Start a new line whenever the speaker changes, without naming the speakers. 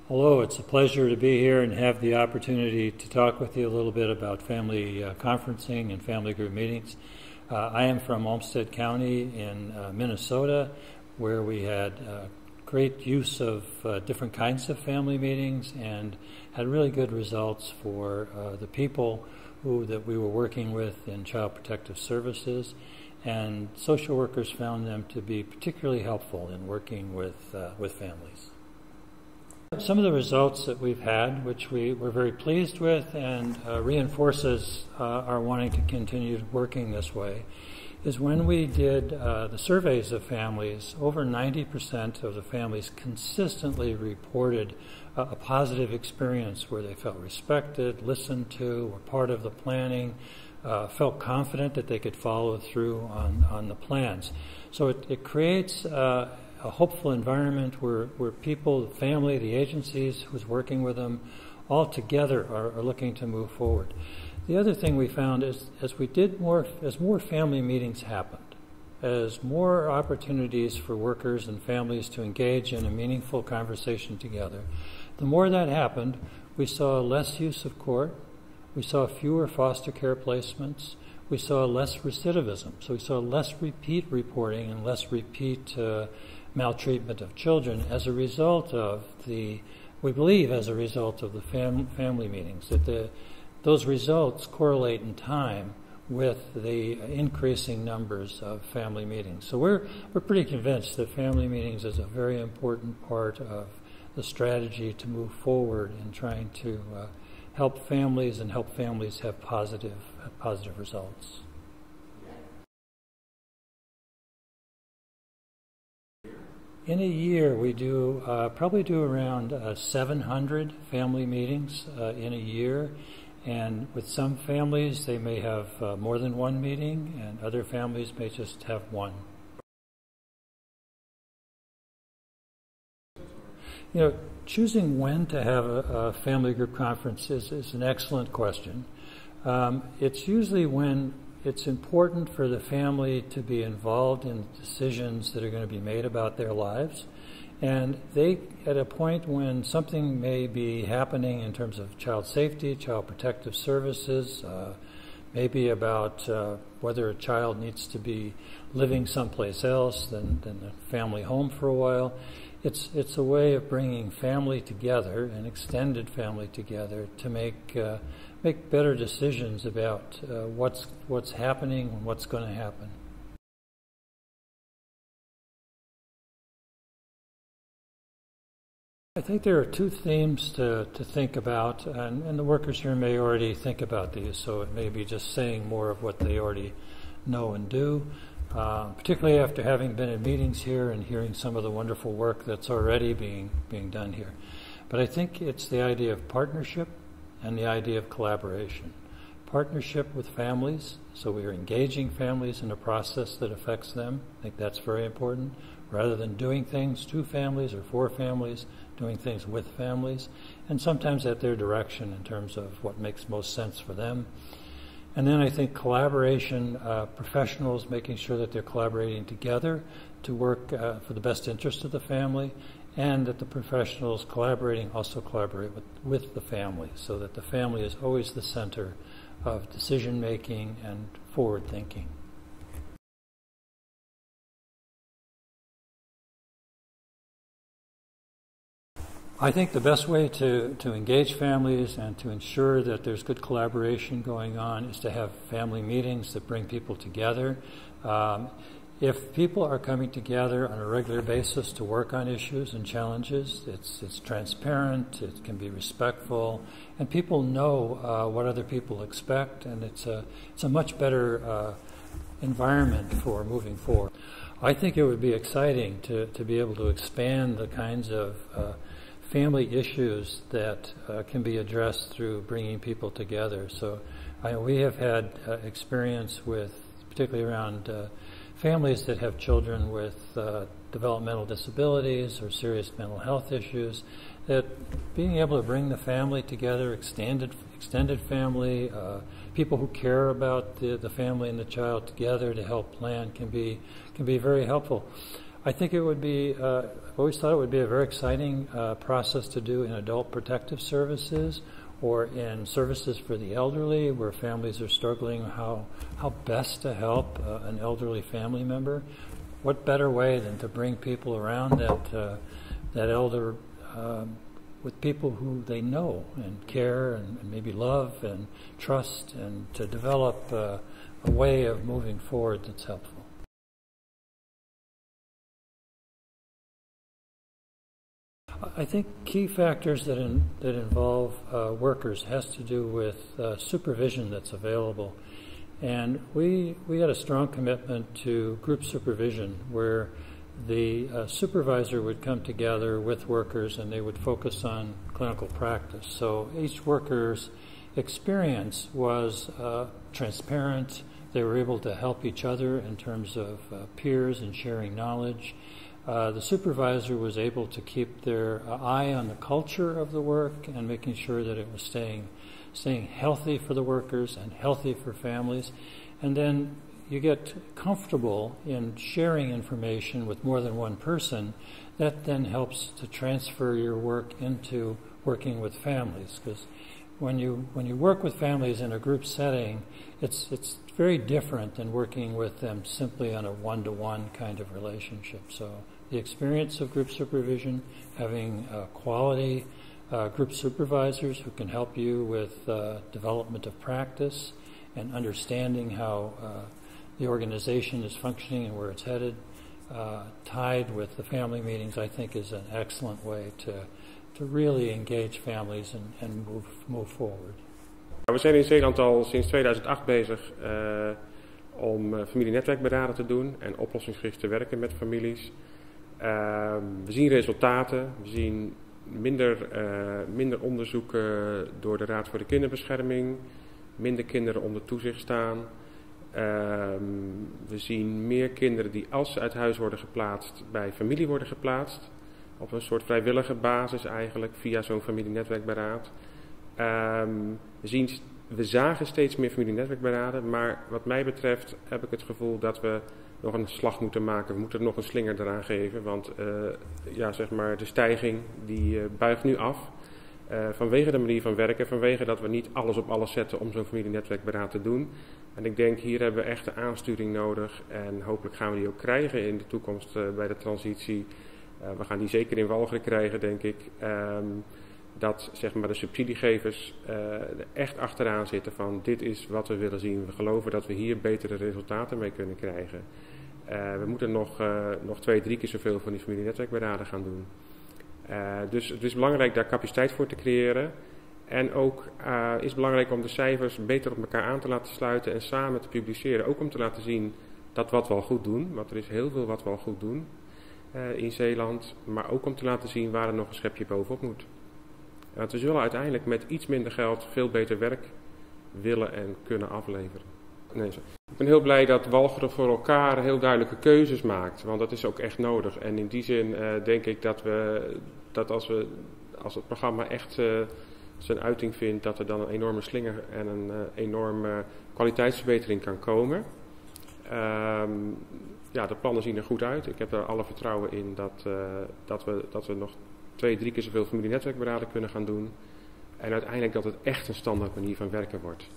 Hello, it's a pleasure to be here and have the opportunity to talk with you a little bit about family conferencing and family group meetings. I am from Olmsted County in Minnesota, where we had great use of different kinds of family meetings and had really good results for the people that we were working with in Child Protective Services, and social workers found them to be particularly helpful in working with families. Some of the results that we've had, which we're very pleased with and reinforces our wanting to continue working this way, is when we did the surveys of families, over 90% of the families consistently reported a positive experience where they felt respected, listened to, were part of the planning, felt confident that they could follow through on the plans. So it creates a hopeful environment where people, the family, the agencies who's working with them, all together are looking to move forward. The other thing we found is as more family meetings happened, as more opportunities for workers and families to engage in a meaningful conversation together, the more that happened, we saw less use of court, we saw fewer foster care placements, we saw less recidivism. So we saw less repeat reporting and less repeat maltreatment of children as a result of the family meetings, that those results correlate in time with the increasing numbers of family meetings. So we're pretty convinced that family meetings is a very important part of the strategy to move forward in trying to help families have positive results. In a year, we probably do around 700 family meetings in a year, and with some families they may have more than one meeting, and other families may just have one. You know, choosing when to have a family group conference is an excellent question. It's usually when it's important for the family to be involved in decisions that are going to be made about their lives. And at a point when something may be happening in terms of child safety, child protective services, maybe about whether a child needs to be living someplace else than the family home for a while, it's a way of bringing family together, an extended family together, to make better decisions about what's happening and what's going to happen. I think there are two themes to think about, and the workers here may already think about these, so it may be just saying more of what they already know and do, particularly after having been in meetings here and hearing some of the wonderful work that's already being done here. But I think it's the idea of partnership and the idea of collaboration. Partnership with families, so we are engaging families in a process that affects them. I think that's very important. Rather than doing things to families or for families, doing things with families, and sometimes at their direction in terms of what makes most sense for them. And then I think collaboration, professionals making sure that they're collaborating together to work for the best interest of the family, and that the professionals also collaborate with the family, so that the family is always the center of decision making and forward thinking. I think the best way to engage families and to ensure that there's good collaboration going on is to have family meetings that bring people together. If people are coming together on a regular basis to work on issues and challenges, it's transparent, it can be respectful, and people know what other people expect, and it's a much better environment for moving forward. I think it would be exciting to be able to expand the kinds of family issues that can be addressed through bringing people together. So we have had experience with, particularly around families that have children with developmental disabilities or serious mental health issues, that being able to bring the family together, extended family, people who care about the family and the child together to help plan can be very helpful. I think it would be, I've always thought it would be a very exciting process to do in adult protective services or in services for the elderly where families are struggling how best to help an elderly family member. What better way than to bring people around that elder with people who they know and care and maybe love and trust, and to develop a way of moving forward that's helpful. I think key factors that involve workers has to do with supervision that's available. And we had a strong commitment to group supervision where the supervisor would come together with workers and they would focus on clinical practice. So each worker's experience was transparent. They were able to help each other in terms of peers and sharing knowledge. The supervisor was able to keep their eye on the culture of the work and making sure that it was staying healthy for the workers and healthy for families. And then you get comfortable in sharing information with more than one person. That then helps to transfer your work into working with families, because when you work with families in a group setting, it's very different than working with them simply on a one-to-one kind of relationship. So the experience of group supervision, having quality group supervisors who can help you with development of practice and understanding how the organization is functioning and where it's headed, tied with the family meetings, I think is an excellent way to really engage families and move forward.
We zijn in Zeeland al sinds 2008 bezig om familienetwerkberaden te doen en oplossingsgericht te werken met families. We zien resultaten, we zien minder onderzoeken door de Raad voor de Kinderbescherming, minder kinderen onder toezicht staan. We zien meer kinderen die als ze uit huis worden geplaatst bij familie worden geplaatst. Op een soort vrijwillige basis eigenlijk, via zo'n familienetwerkberaad. We zagen steeds meer familienetwerkberaden, maar wat mij betreft heb ik het gevoel dat we nog een slag moeten maken. We moeten er nog een slinger eraan geven, want zeg maar de stijging die buigt nu af. Vanwege de manier van werken, vanwege dat we niet alles op alles zetten om zo'n familienetwerkberaad te doen. En ik denk, hier hebben we echt de aansturing nodig en hopelijk gaan we die ook krijgen in de toekomst bij de transitie. We gaan die zeker in Walcheren krijgen, denk ik. Dat zeg maar, de subsidiegevers er echt achteraan zitten van dit is wat we willen zien. We geloven dat we hier betere resultaten mee kunnen krijgen. We moeten nog 2-3 keer zoveel van die familienetwerkberaden gaan doen. Dus het is belangrijk daar capaciteit voor te creëren. En ook is het belangrijk om de cijfers beter op elkaar aan te laten sluiten en samen te publiceren. Ook om te laten zien dat wat we al goed doen, want er is heel veel wat we al goed doen in Zeeland. Maar ook om te laten zien waar er nog een schepje bovenop moet. Want we zullen uiteindelijk met iets minder geld veel beter werk willen en kunnen afleveren. Ik ben heel blij dat Walcheren voor elkaar heel duidelijke keuzes maakt, want dat is ook echt nodig. En in die zin denk ik dat als het programma echt zijn uiting vindt, dat er dan een enorme slinger en een enorme kwaliteitsverbetering kan komen. De plannen zien er goed uit. Ik heb er alle vertrouwen in dat we nog 2-3 keer zoveel familienetwerkberaden kunnen gaan doen. En uiteindelijk dat het echt een standaard manier van werken wordt.